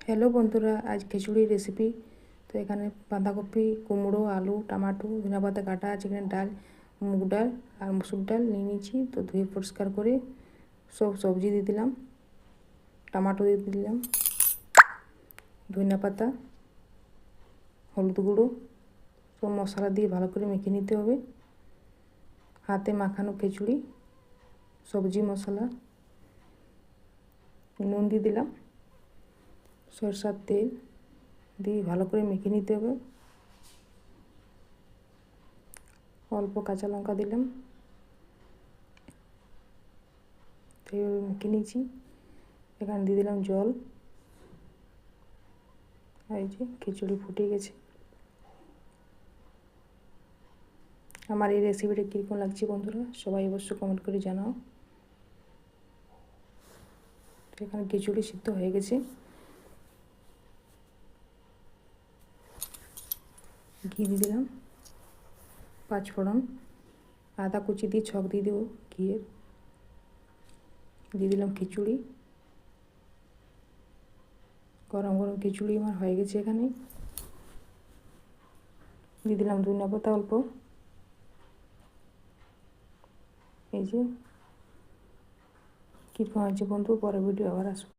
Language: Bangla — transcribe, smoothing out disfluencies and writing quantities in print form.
হ্যালো বন্ধুরা, আজ খিচুড়ির রেসিপি। তো এখানে বাঁধাকপি, কুমড়ো, আলু, টমেটো, ধনিয়া পাতা কাটা আছে, এখানে ডাল, মুগ ডাল আর মসুর ডাল নিয়ে নিয়েছি। তো ধুয়ে পরিষ্কার করে সব সবজি দিয়ে দিলাম, টমেটো দিয়ে দিলাম, ধনিয়া পাতা, হলুদ গুঁড়ো, সব মশলা দিয়ে ভালো করে মেখে নিতে হবে। হাতে মাখানো খিচুড়ি, সবজি মশলা, নুন দিয়ে দিলাম, সরষের তেল দিয়ে ভালো করে মেখে নিতে হবে। অল্প কাঁচা লঙ্কা দিলাম, মেখে নিয়েছি। এখানে দিয়ে দিলাম জল। এই যে খিচুড়ি ফুটে গেছে। আমার এই রেসিপিটা কীরকম লাগছে বন্ধুরা, সবাই অবশ্যই কমেন্ট করে জানাও। এখানে খিচুড়ি সিদ্ধ হয়ে গেছে। ঘি দিয়ে দিলাম, পাঁচফোড়ন, আদা কুচি দিয়ে ছক দিয়ে দেবো ঘিয়ের। দিয়ে দিলাম খিচুড়ি, গরম গরম খিচুড়ি আমার হয়ে গেছে। এখানে দিয়ে দিলাম ধনিয়া পাতা অল্প। এই যে কীরকম হয়েছে বন্ধু, পরে ভিডিও আবার আসবো।